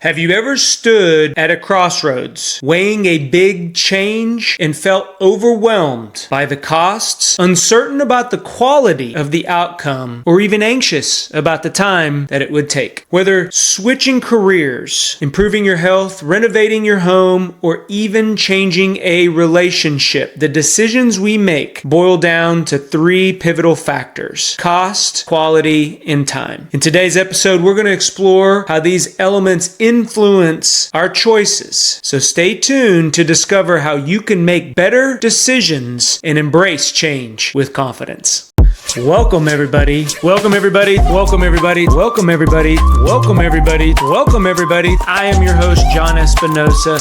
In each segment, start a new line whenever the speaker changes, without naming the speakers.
Have you ever stood at a crossroads, weighing a big change and felt overwhelmed by the costs, uncertain about the quality of the outcome, or even anxious about the time that it would take? Whether switching careers, improving your health, renovating your home, or even changing a relationship, the decisions we make boil down to three pivotal factors: cost, quality, and time. In today's episode, we're going to explore how these elements influence our choices. So stay tuned to discover how you can make better decisions and embrace change with confidence. Welcome everybody. Welcome everybody. Welcome everybody. Welcome everybody. Welcome everybody. Welcome everybody. I am your host, John Espinosa.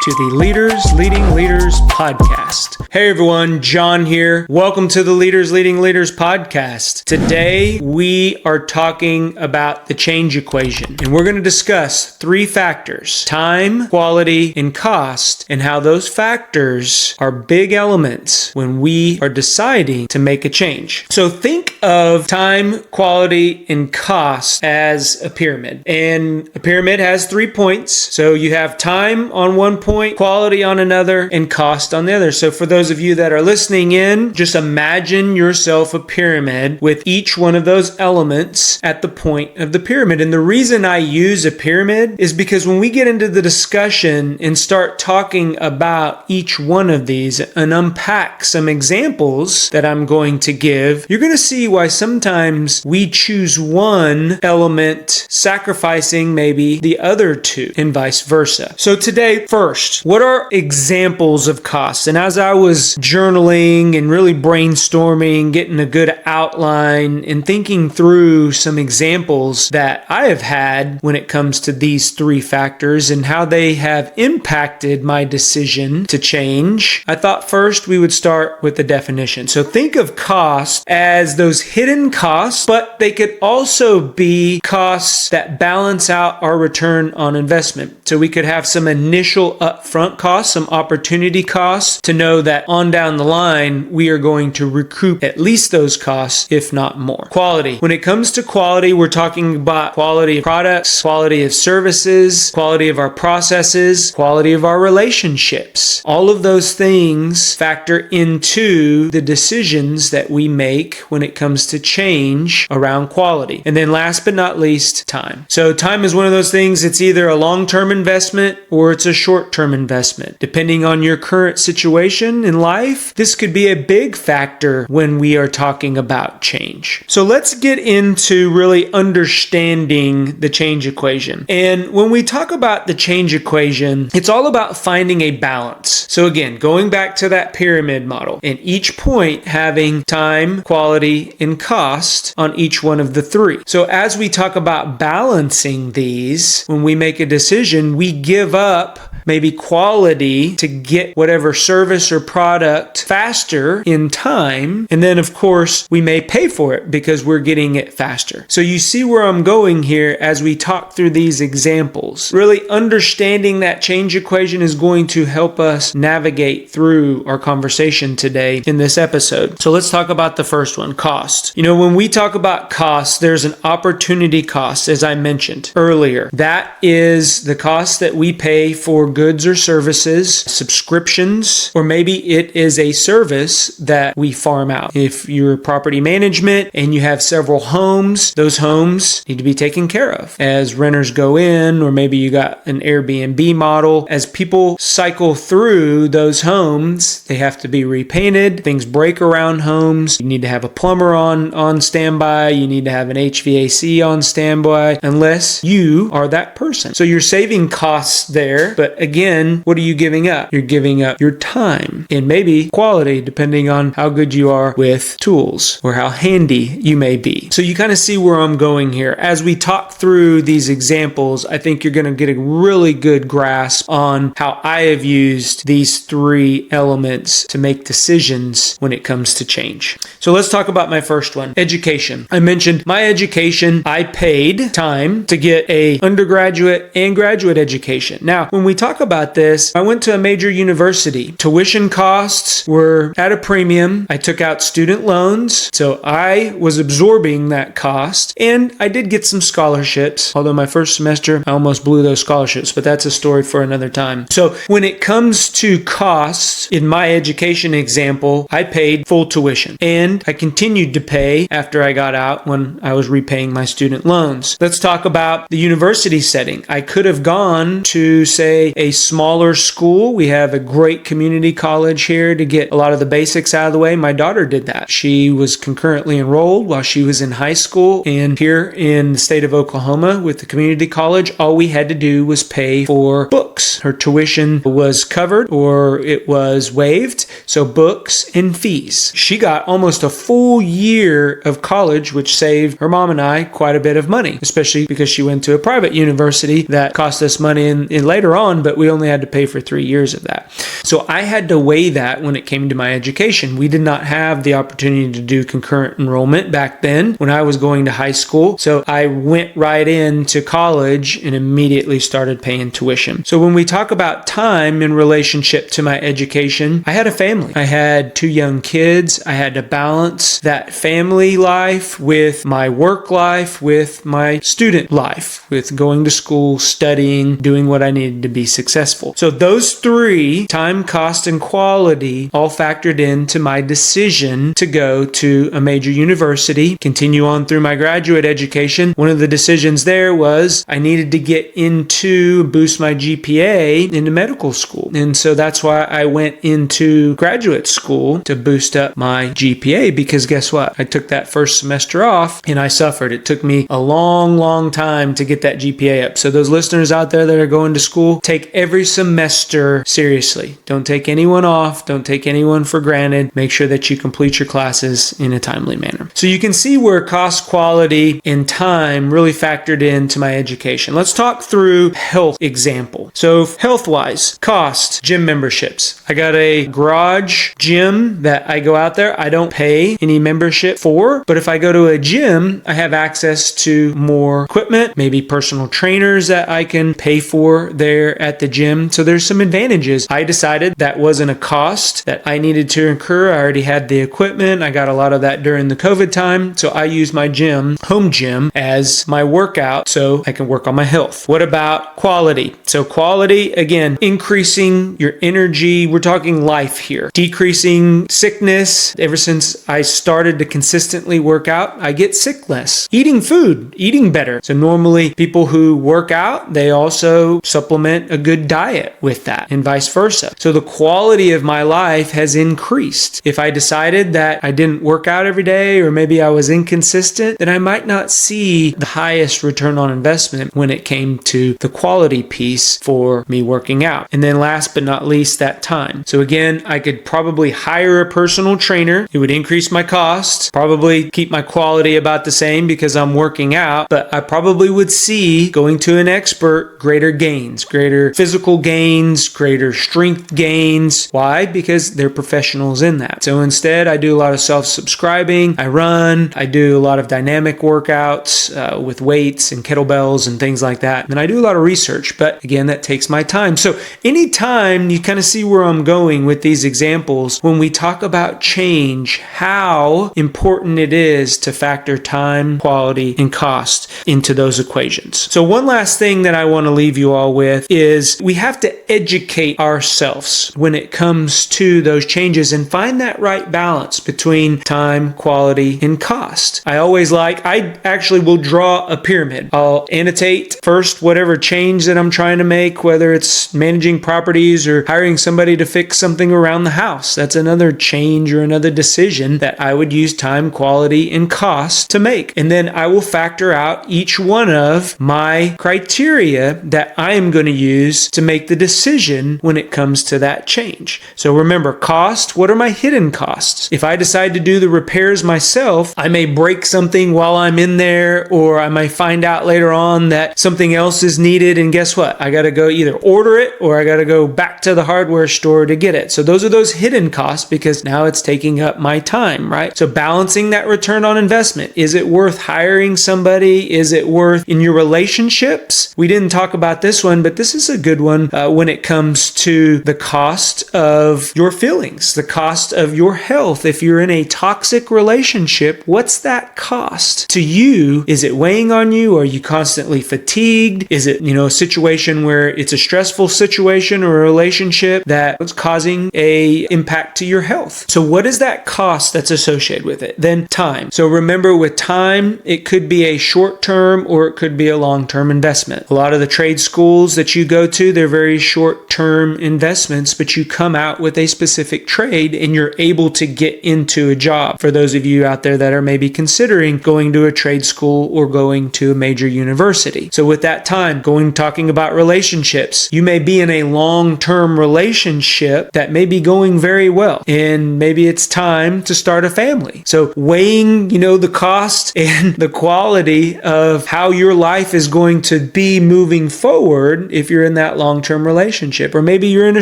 to the Leaders Leading Leaders podcast. Hey everyone, John here. Welcome to the Leaders Leading Leaders podcast. Today we are talking about the change equation, and we're going to discuss three factors: time, quality, and cost, and how those factors are big elements when we are deciding to make a change. So think of time, quality, and cost as a pyramid. And a pyramid has 3 points. So you have time on one point, quality on another, and cost on the other. So for those of you that are listening in, just imagine yourself a pyramid with each one of those elements at the point of the pyramid. And the reason I use a pyramid is because when we get into the discussion and start talking about each one of these and unpack some examples that I'm going to give, you're going to see why sometimes we choose one element, sacrificing maybe the other two, and vice versa. So today, first, what are examples of costs? And as I was journaling and really brainstorming, getting a good outline and thinking through some examples that I have had when it comes to these three factors and how they have impacted my decision to change, I thought first we would start with the definition. So think of cost as those hidden costs, but they could also be costs that balance out our return on investment. So we could have some initial upfront costs, some opportunity costs to know that on down the line, we are going to recoup at least those costs, if not more. Quality. When it comes to quality, we're talking about quality of products, quality of services, quality of our processes, quality of our relationships. All of those things factor into the decisions that we make when it comes to change around quality. And then last but not least, time. So time is one of those things, it's either a long-term investment or it's a short-term investment. Depending on your current situation in life, this could be a big factor when we are talking about change. So let's get into really understanding the change equation. And when we talk about the change equation, it's all about finding a balance. So again, going back to that pyramid model, and each point having time, quality, and cost on each one of the three. So as we talk about balancing these, when we make a decision, we give up maybe quality to get whatever service or product faster in time. And then of course, we may pay for it because we're getting it faster. So you see where I'm going here as we talk through these examples. Really understanding that change equation is going to help us navigate through our conversation today in this episode. So let's talk about the first one, cost. You know, when we talk about cost, there's an opportunity cost, as I mentioned earlier. That is the cost that we pay for goods or services, subscriptions, or maybe it is a service that we farm out. If you're property management and you have several homes, those homes need to be taken care of as renters go in, or maybe you got an Airbnb model. As people cycle through those homes, they have to be repainted. Things break around homes. You need to have a plumber on standby. You need to have an HVAC on standby, unless you are that person. So you're saving costs there, but again, what are you giving up? You're giving up your time and maybe quality, depending on how good you are with tools or how handy you may be. So you kind of see where I'm going here. As we talk through these examples, I think you're going to get a really good grasp on how I have used these three elements to make decisions when it comes to change. So let's talk about my first one, education. I mentioned my education, I paid time to get a undergraduate and graduate education. Now, when we talk about this, I went to a major university. Tuition costs were at a premium. I took out student loans, so I was absorbing that cost, and I did get some scholarships, although my first semester, I almost blew those scholarships, but that's a story for another time. So when it comes to costs, in my education example, I paid full tuition, and I continued to pay after I got out when I was repaying my student loans. Let's talk about the university setting. I could have gone to, say, a smaller school. We have a great community college here to get a lot of the basics out of the way. My daughter did that. She was concurrently enrolled while she was in high school, and here in the state of Oklahoma with the community college, all we had to do was pay for books. Her tuition was covered or it was waived, so books and fees. She got almost a full year of college, which saved her mom and I quite a bit of money, especially because she went to a private university that cost us money in later on, but we only had to pay for 3 years of that. So I had to weigh that when it came to my education. We did not have the opportunity to do concurrent enrollment back then when I was going to high school. So I went right into college and immediately started paying tuition. So when we talk about time in relationship to my education, I had a family. I had 2 young kids. I had to balance that family life with my work life, with my student life, with going to school, studying, doing what I needed to be successful. So those 3, time, cost, and quality, all factored into my decision to go to a major university, continue on through my graduate education. One of the decisions there was I needed to get into, boost my GPA into medical school. And so that's why I went into graduate school to boost up my GPA, because guess what? I took that first semester off and I suffered. It took me a long time to get that GPA up. So those listeners out there that are going to school, take every semester seriously. Don't take anyone off. Don't take anyone for granted. Make sure that you complete your classes in a timely manner. So you can see where cost, quality, and time really factored into my education. Let's talk through health example. So health-wise, cost, gym memberships. I got a garage gym that I go out there. I don't pay any membership for, but if I go to a gym, I have access to more equipment, maybe personal trainers that I can pay for there at the gym. So there's some advantages. I decided that wasn't a cost that I needed to incur. I already had the equipment. I got a lot of that during the COVID time. So I use my gym, home gym, as my workout so I can work on my health. What about quality? So quality, again, increasing your energy. We're talking life here. Decreasing sickness. Ever since I started to consistently work out, I get sick less. Eating food, eating better. So normally people who work out, they also supplement a good diet with that and vice versa. So the quality of my life has increased. If I decided that I didn't work out every day, or maybe I was inconsistent, then I might not see the highest return on investment when it came to the quality piece for me working out. And then last but not least, that time. So again, I could probably hire a personal trainer. It would increase my costs, probably keep my quality about the same because I'm working out, but I probably would see going to an expert greater gains, greater physical gains, greater strength gains. Why? Because they're professionals in that. So instead, I do a lot of self-subscribing. I run. I do a lot of dynamic workouts with weights and kettlebells and things like that. And I do a lot of research, but again, that takes my time. So anytime you kind of see where I'm going with these examples, when we talk about change, how important it is to factor time, quality, and cost into those equations. So one last thing that I want to leave you all with is we have to educate ourselves when it comes to those changes and find that right balance between time, quality, and cost. I actually will draw a pyramid. I'll annotate first whatever change that I'm trying to make, whether it's managing properties or hiring somebody to fix something around the house. That's another change or another decision that I would use time, quality, and cost to make. And then I will factor out each one of my criteria that I am going to use to make the decision when it comes to that change. So remember, cost, what are my hidden costs? If I decide to do the repairs myself, I may break something while I'm in there, or I might find out later on that something else is needed, and guess what? I got to go either order it or I got to go back to the hardware store to get it. So those are those hidden costs, because now it's taking up my time, right? So balancing that return on investment. Is it worth hiring somebody? Is it worth in your relationships? We didn't talk about this one, but this is a good one when it comes to the cost of your feelings, the cost of your health. If you're in a toxic relationship, what's that cost to you? Is it weighing on you? Are you constantly fatigued? Is it, a situation where it's a stressful situation or a relationship that's causing a impact to your health? So what is that cost that's associated with it? Then time. So remember, with time, it could be a short-term or it could be a long-term investment. A lot of the trade schools that you go to, they're very short-term investments, but you come out with a specific trade and you're able to get into a job. For those of you out there that are maybe considering going to a trade school or going to a major university. So with that time, talking about relationships, you may be in a long-term relationship that may be going very well, and maybe it's time to start a family. So weighing, the cost and the quality of how your life is going to be moving forward if you're in that long-term relationship, or maybe you're in a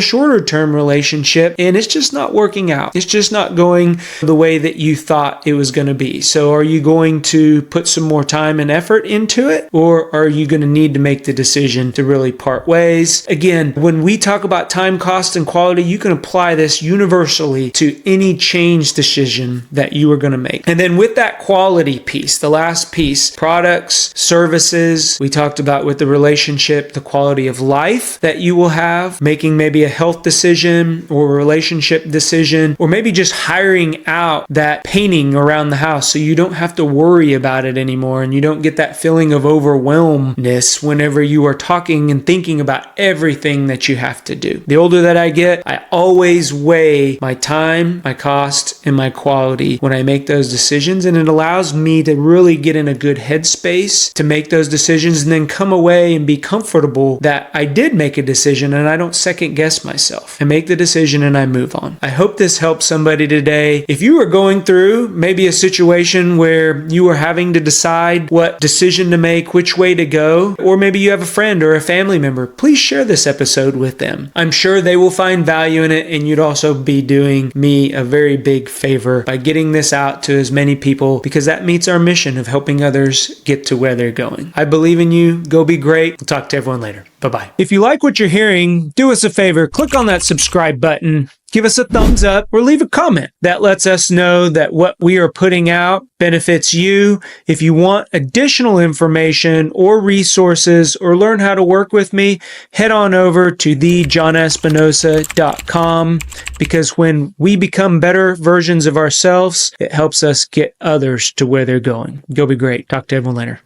shorter-term relationship and it's just not working out. It's just not going the way that you thought it was going to be. So are you going to put some more time and effort into it, or are you going to need to make the decision to really part ways? Again, when we talk about time, cost, and quality, you can apply this universally to any change decision that you are going to make. And then with that quality piece, the last piece, products, services, we talked about with the relationship, the quality of life that you will have, making maybe a health decision or a relationship decision, or maybe just hiring out that painting around the house so you don't have to worry about it anymore and you don't get that feeling of overwhelmness whenever you are talking and thinking about everything that you have to do. The older that I get, I always weigh my time, my cost, and my quality when I make those decisions, and it allows me to really get in a good headspace to make those decisions and then come away and be comfortable that I did make a decision and I don't second guess myself. I make the decision and I move on. I hope this helps somebody today. If you are going through maybe a situation where you are having to decide what decision to make, which way to go, or maybe you have a friend or a family member, please share this episode with them. I'm sure they will find value in it, and you'd also be doing me a very big favor by getting this out to as many people, because that meets our mission of helping others get to where they're going. I believe in you. Go be great. We'll talk to everyone later. Bye-bye. If you like what you're hearing, do us a favor, click on that subscribe button, give us a thumbs up, or leave a comment. That lets us know that what we are putting out benefits you. If you want additional information or resources or learn how to work with me, head on over to thejohnespinosa.com, because when we become better versions of ourselves, it helps us get others to where they're going. Go be great. Talk to everyone later.